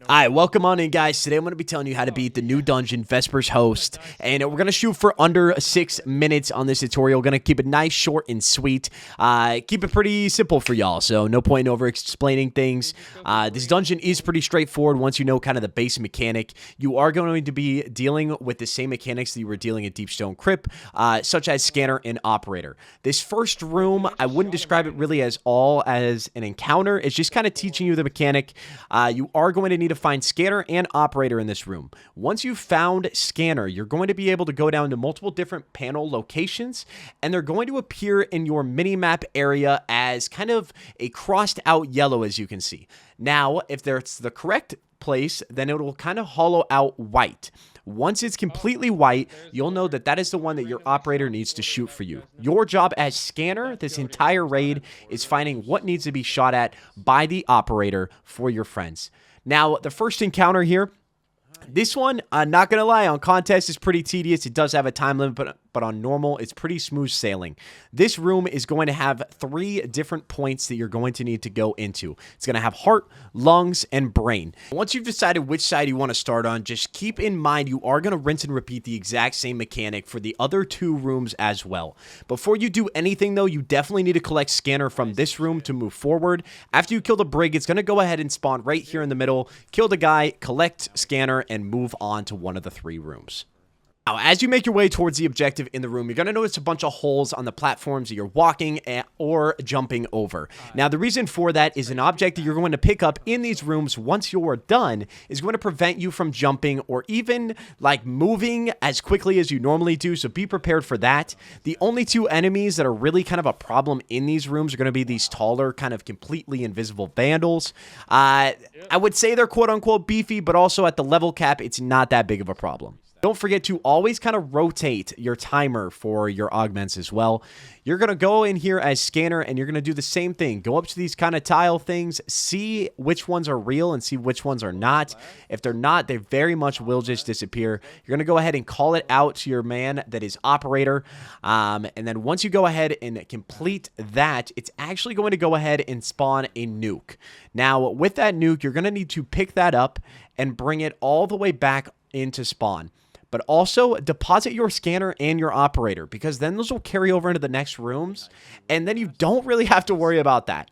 Alright, welcome on in, guys. Today I'm going to be telling you how to beat the new dungeon, Vespers host. And we're going to shoot for under 6 minutes on this tutorial. We're going to keep it nice, short, and sweet. Keep it pretty simple for y'all, so no point in over-explaining things. This dungeon is pretty straightforward once you know kind of the base mechanic. You are going to be dealing with the same mechanics that you were dealing in Deepstone Crypt, such as Scanner and Operator. This first room, I wouldn't describe it really as an encounter. It's just kind of teaching you the mechanic. You are going to need to find Scanner and Operator in this room. Once you've found Scanner, you're going to be able to go down to multiple different panel locations, and they're going to appear in your mini-map area as kind of a crossed out yellow, as you can see. Now, if that's the correct place, then it will kind of hollow out white. Once it's completely white, you'll know that that is the one that your operator needs to shoot for you. Your job as Scanner, this entire raid, is finding what needs to be shot at by the operator for your friends. Now, the first encounter here, this one, I'm not going to lie, on contest is pretty tedious. It does have a time limit, but on normal, it's pretty smooth sailing. This room is going to have 3 different points that you're going to need to go into. It's going to have heart, lungs, and brain. Once you've decided which side you want to start on, just keep in mind you are going to rinse and repeat the exact same mechanic for the other 2 rooms as well. Before you do anything, though, you definitely need to collect Scanner from this room to move forward. After you kill the Brig, it's going to go ahead and spawn right here in the middle, kill the guy, collect Scanner, and move on to one of the 3 rooms. Now, as you make your way towards the objective in the room, you're going to notice a bunch of holes on the platforms that you're walking or jumping over. Now, the reason for that is an object that you're going to pick up in these rooms once you're done is going to prevent you from jumping or even like moving as quickly as you normally do, so be prepared for that. The only 2 enemies that are really kind of a problem in these rooms are going to be these taller, kind of completely invisible vandals. I would say they're quote-unquote beefy, but also at the level cap, it's not that big of a problem. Don't forget to always kind of rotate your timer for your augments as well. You're going to go in here as Scanner, and you're going to do the same thing. Go up to these kind of tile things, see which ones are real and see which ones are not. If they're not, they very much will just disappear. You're going to go ahead and call it out to your man that is Operator. And then once you go ahead and complete that, it's actually going to go ahead and spawn a nuke. Now, with that nuke, you're going to need to pick that up and bring it all the way back into spawn. But also deposit your Scanner and your Operator, because then those will carry over into the next rooms, and then you don't really have to worry about that.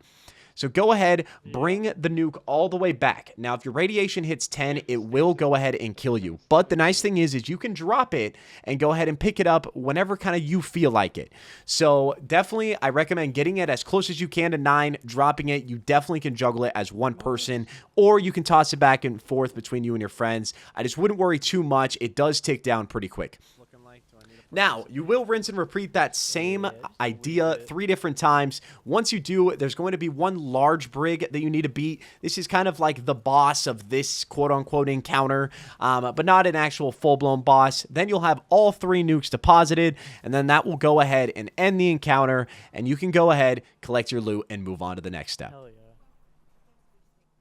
So go ahead, bring the nuke all the way back. Now, if your radiation hits 10, it will go ahead and kill you. But the nice thing is you can drop it and go ahead and pick it up whenever kind of you feel like it. So definitely, I recommend getting it as close as you can to 9, dropping it. You definitely can juggle it as one person, or you can toss it back and forth between you and your friends. I just wouldn't worry too much. It does tick down pretty quick. Now, you will rinse and repeat that same idea 3 different times. Once you do, there's going to be one large Brig that you need to beat. This is kind of like the boss of this quote-unquote encounter, but not an actual full-blown boss. Then you'll have all 3 nukes deposited, and then that will go ahead and end the encounter, and you can go ahead, collect your loot, and move on to the next step.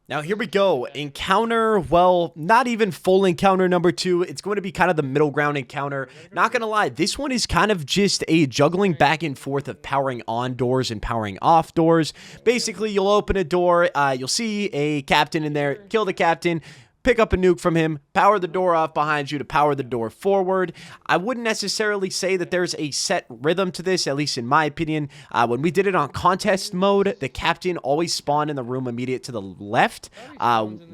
Now, here we go. Encounter, well, not even full encounter number 2. It's going to be kind of the middle ground encounter. Not going to lie, this one is kind of just a juggling back and forth of powering on doors and powering off doors. Basically, you'll open a door, you'll see a captain in there, kill the captain, pick up a nuke from him, power the door off behind you to power the door forward. I wouldn't necessarily say that there's a set rhythm to this, at least in my opinion. When we did it on contest mode, the captain always spawned in the room immediate to the left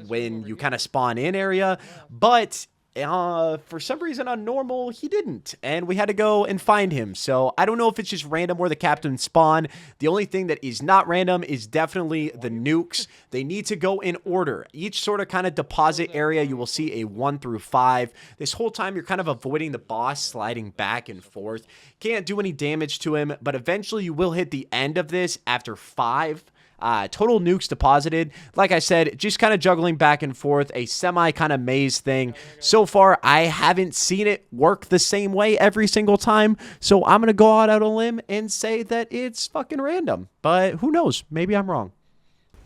when you kind of spawn in area, but for some reason on normal, he didn't, and we had to go and find him. So I don't know if it's just random where the captain spawn. The only thing that is not random is definitely the nukes. They need to go in order. Each sort of kind of deposit area, you will see a 1 through 5. This whole time, you're kind of avoiding the boss sliding back and forth. Can't do any damage to him, but eventually you will hit the end of this after 5. Total nukes deposited. Like I said, just kind of juggling back and forth, a semi kind of maze thing. So far, I haven't seen it work the same way every single time, so I'm going to go out on a limb and say that it's fucking random. But who knows? Maybe I'm wrong.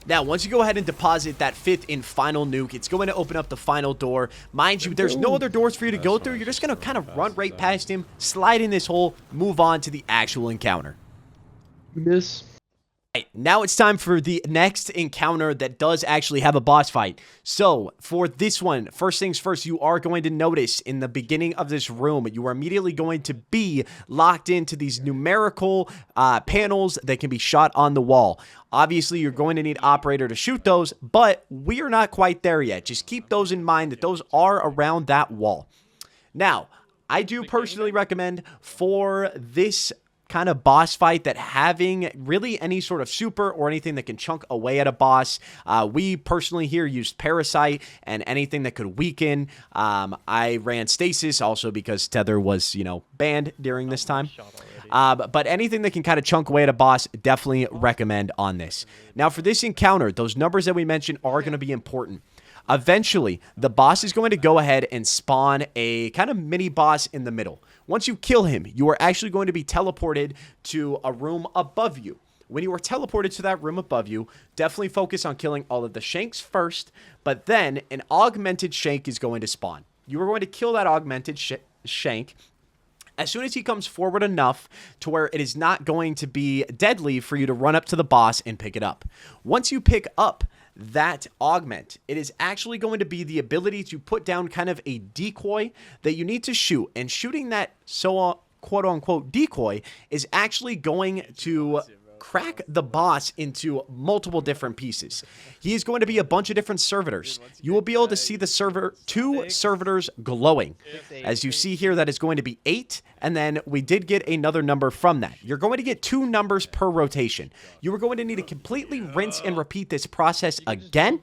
Now, once you go ahead and deposit that 5th and final nuke, it's going to open up the final door. Mind you, there's no other doors for you to go through. You're just going to kind of run right past him, slide in this hole, move on to the actual encounter. Miss. Right, now it's time for the next encounter that does actually have a boss fight. So for this one, first things first, you are going to notice in the beginning of this room, you are immediately going to be locked into these numerical panels that can be shot on the wall. Obviously, you're going to need operator to shoot those, but we are not quite there yet. Just keep those in mind that those are around that wall. Now, I do personally recommend for this kind of boss fight that having really any sort of super or anything that can chunk away at a boss. We personally here used Parasite and anything that could weaken. I ran Stasis also because Tether was, banned during this time. But anything that can kind of chunk away at a boss, definitely recommend on this. Now for this encounter, those numbers that we mentioned are going to be important. Eventually, the boss is going to go ahead and spawn a kind of mini boss in the middle. Once you kill him, you are actually going to be teleported to a room above you. When you are teleported to that room above you, definitely focus on killing all of the shanks first, but then an augmented shank is going to spawn. You are going to kill that augmented shank as soon as he comes forward enough to where it is not going to be deadly for you to run up to the boss and pick it up. Once you pick up that augment, it is actually going to be the ability to put down kind of a decoy that you need to shoot, and shooting that quote-unquote decoy is actually going to crack the boss into multiple different pieces. He is going to be a bunch of different servitors. You will be able to see the two servitors glowing. As you see here, that is going to be 8, and then we did get another number from that. You're going to get 2 numbers per rotation. You are going to need to completely rinse and repeat this process again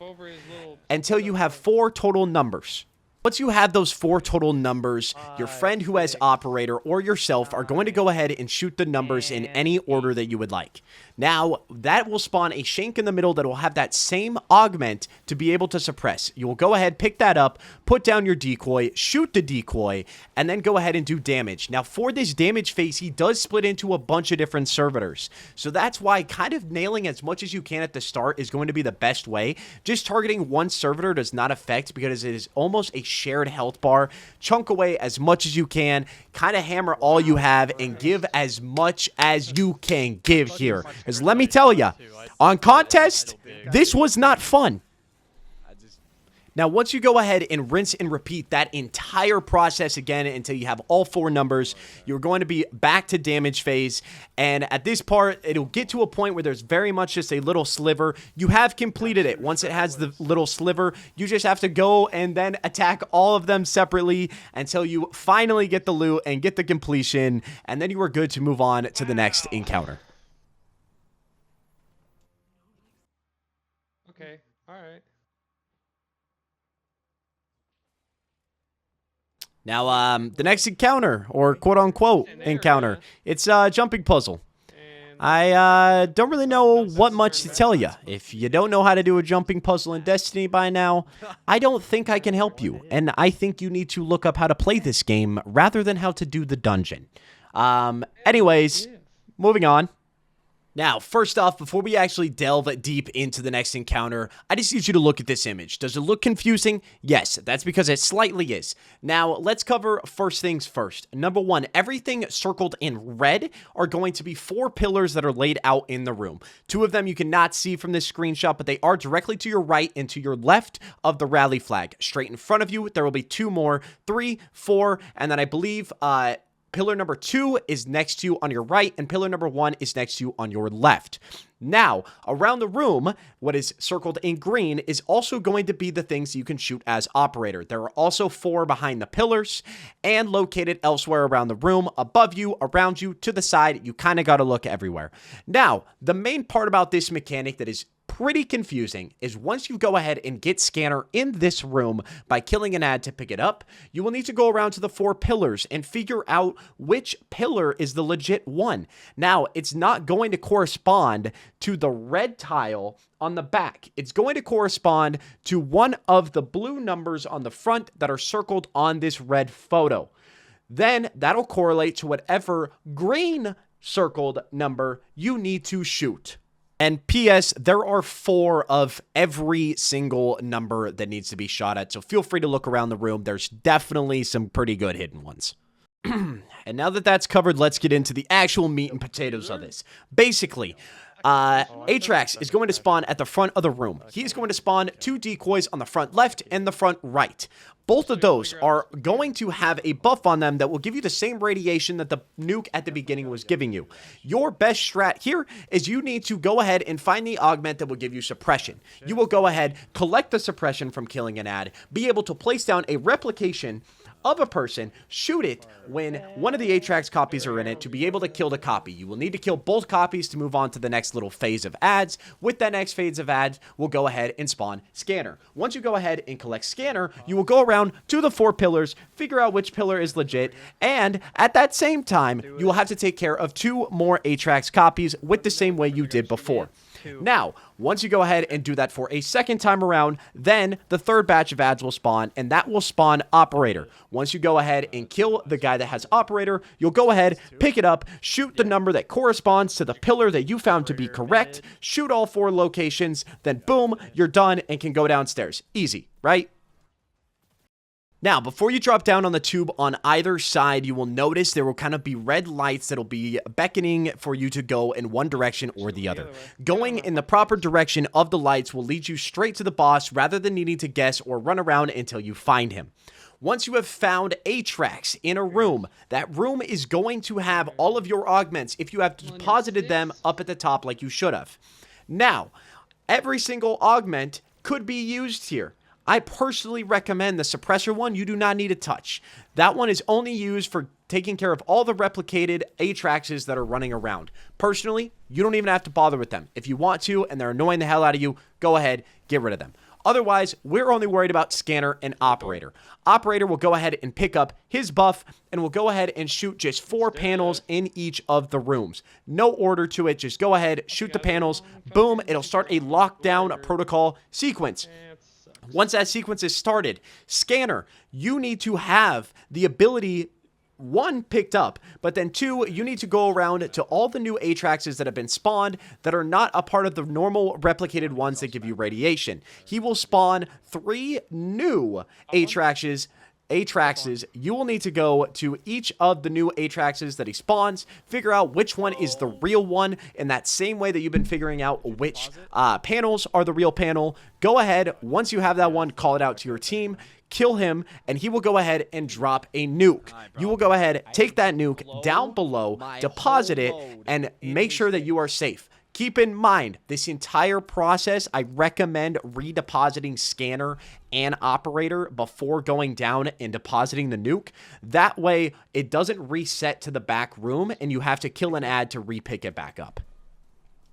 until you have 4 total numbers. Once you have those 4 total numbers, your friend who has operator or yourself are going to go ahead and shoot the numbers in any order that you would like. Now, that will spawn a shank in the middle that will have that same augment to be able to suppress. You will go ahead, pick that up, put down your decoy, shoot the decoy, and then go ahead and do damage. Now, for this damage phase, he does split into a bunch of different servitors. So that's why kind of nailing as much as you can at the start is going to be the best way. Just targeting one servitor does not affect because it is almost a shared health bar. Chunk away as much as you can, kind of hammer all you have, and give as much as you can give here. Because let me tell you, on contest, this was not fun. Now, once you go ahead and rinse and repeat that entire process again until you have all 4 numbers, you're going to be back to damage phase. And at this part, it'll get to a point where there's very much just a little sliver. You have completed it. Once it has the little sliver, you just have to go and then attack all of them separately until you finally get the loot and get the completion. And then you are good to move on to the next encounter. Okay, all right. Now, the next encounter, or quote-unquote encounter, it's a jumping puzzle. I don't really know what much to tell you. If you don't know how to do a jumping puzzle in Destiny by now, I don't think I can help you. And I think you need to look up how to play this game rather than how to do the dungeon. Anyways, moving on. Now, first off, before we actually delve deep into the next encounter, I just need you to look at this image. Does it look confusing? Yes, that's because it slightly is. Now, let's cover first things first. Number 1, everything circled in red are going to be 4 pillars that are laid out in the room. 2 of them you cannot see from this screenshot, but they are directly to your right and to your left of the rally flag. Straight in front of you, there will be 2 more, 3, 4, and then I believe, pillar number 2 is next to you on your right, and pillar number 1 is next to you on your left. Now, around the room, what is circled in green is also going to be the things you can shoot as operator. There are also 4 behind the pillars and located elsewhere around the room, above you, around you, to the side. You kind of got to look everywhere. Now, the main part about this mechanic that is pretty confusing is once you go ahead and get scanner in this room by killing an ad to pick it up, you will need to go around to the 4 pillars and figure out which pillar is the legit one. Now, it's not going to correspond to the red tile on the back. It's going to correspond to one of the blue numbers on the front that are circled on this red photo. Then that'll correlate to whatever green circled number you need to shoot. And P.S., there are 4 of every single number that needs to be shot at, so feel free to look around the room. There's definitely some pretty good hidden ones. And now that that's covered, let's get into the actual meat and potatoes of this. Basically, Atrax is going to spawn at the front of the room. He's going to spawn 2 decoys on the front left and the front right. Both of those are going to have a buff on them that will give you the same radiation that the nuke at the beginning was giving you. Your best strat here is you need to go ahead and find the augment that will give you suppression. You will go ahead, collect the suppression from killing an ad, be able to place down a replication of a person, shoot it when one of the Atrax copies are in it to be able to kill the copy. You will need to kill both copies to move on to the next little phase of ads. With that next phase of ads, we'll go ahead and spawn Scanner. Once you go ahead and collect Scanner, you will go around to the 4 pillars, figure out which pillar is legit, and at that same time, you will have to take care of 2 more Atrax copies with the same way you did before. Now, once you go ahead and do that for a second time around, then the 3rd batch of ads will spawn, and that will spawn Operator. Once you go ahead and kill the guy that has Operator, you'll go ahead, pick it up, shoot the number that corresponds to the pillar that you found to be correct, shoot all 4 locations, then boom, you're done and can go downstairs. Easy, right? Now, before you drop down on the tube on either side, you will notice there will kind of be red lights that will be beckoning for you to go in one direction or the other. Going in the proper direction of the lights will lead you straight to the boss rather than needing to guess or run around until you find him. Once you have found Atrax in a room, that room is going to have all of your augments if you have deposited them up at the top like you should have. Now, every single augment could be used here. I personally recommend the suppressor one. You do not need to touch. That one is only used for taking care of all the replicated Atraxes that are running around. Personally, you don't even have to bother with them. If you want to and they're annoying the hell out of you, go ahead, get rid of them. Otherwise, we're only worried about Scanner and Operator. Operator will go ahead and pick up his buff and will go ahead and shoot just 4 panels in each of the rooms. No order to it. Just go ahead, shoot the panels. Boom, it'll start a lockdown protocol sequence. Once that sequence is started, Scanner, you need to have the ability, 1, picked up, but then 2, you need to go around to all the new Atraxes that have been spawned that are not a part of the normal replicated ones that give you radiation. He will spawn 3 new Atraxes. You will need to go to each of the new Atraxes that he spawns, figure out which one is the real one in that same way that you've been figuring out which panels are the real panel. Go ahead, once you have that one, call it out to your team, kill him, and he will go ahead and drop a nuke. You will go ahead, take that nuke down below, deposit it, and make sure that you are safe. Keep in mind, this entire process, I recommend redepositing Scanner and Operator before going down and depositing the nuke. That way, it doesn't reset to the back room, and you have to kill an ad to repick it back up.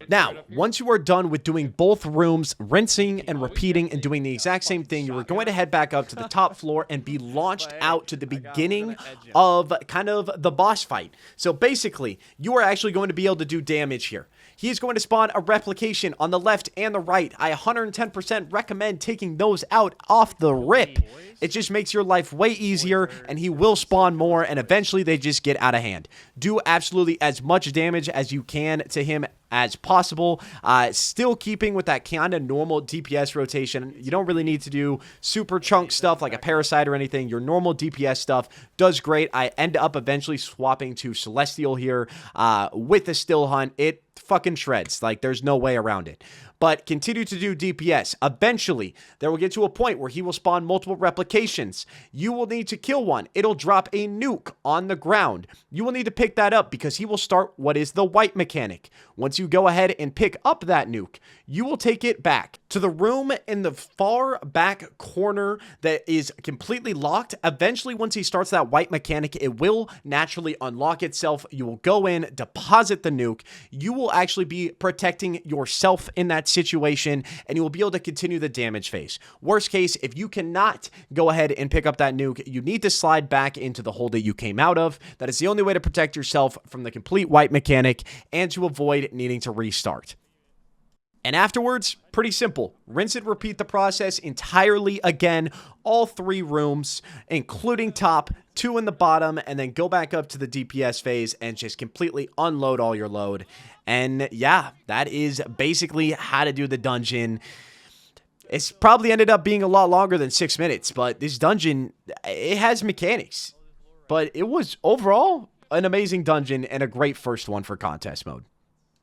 Now, once you are done with doing both rooms, rinsing and repeating and doing the exact same thing, you are going to head back up to the top floor and be launched out to the beginning of kind of the boss fight. So basically, you are actually going to be able to do damage here. He is going to spawn a replication on the left and the right. I 110% recommend taking those out off the rip. It just makes your life way easier, and he will spawn more, and eventually they just get out of hand. Do absolutely as much damage as you can to him as possible, still keeping with that kind of normal DPS rotation. You don't really need to do super chunk stuff like a Parasite or anything. Your normal DPS stuff does great. I end up eventually swapping to Celestial here with the Still Hunt. It fucking shreds. Like, there's no way around it. But continue to do DPS. Eventually, there will get to a point where he will spawn multiple replications. You will need to kill one. It'll drop a nuke on the ground. You will need to pick that up because he will start what is the white mechanic. Once you go ahead and pick up that nuke, you will take it back to the room in the far back corner that is completely locked. Eventually, once he starts that white mechanic, it will naturally unlock itself. You will go in, deposit the nuke. You will actually be protecting yourself in that situation, and you will be able to continue the damage phase. Worst case, if you cannot go ahead and pick up that nuke, you need to slide back into the hole that you came out of. That is the only way to protect yourself from the complete white mechanic and to avoid needing to restart. And afterwards, pretty simple. Rinse and repeat the process entirely again, all 3 rooms, including top, 2 in the bottom, and then go back up to the DPS phase and just completely unload all your load. And yeah, that is basically how to do the dungeon. It's probably ended up being a lot longer than 6 minutes, but this dungeon, it has mechanics. But it was overall an amazing dungeon and a great first one for contest mode.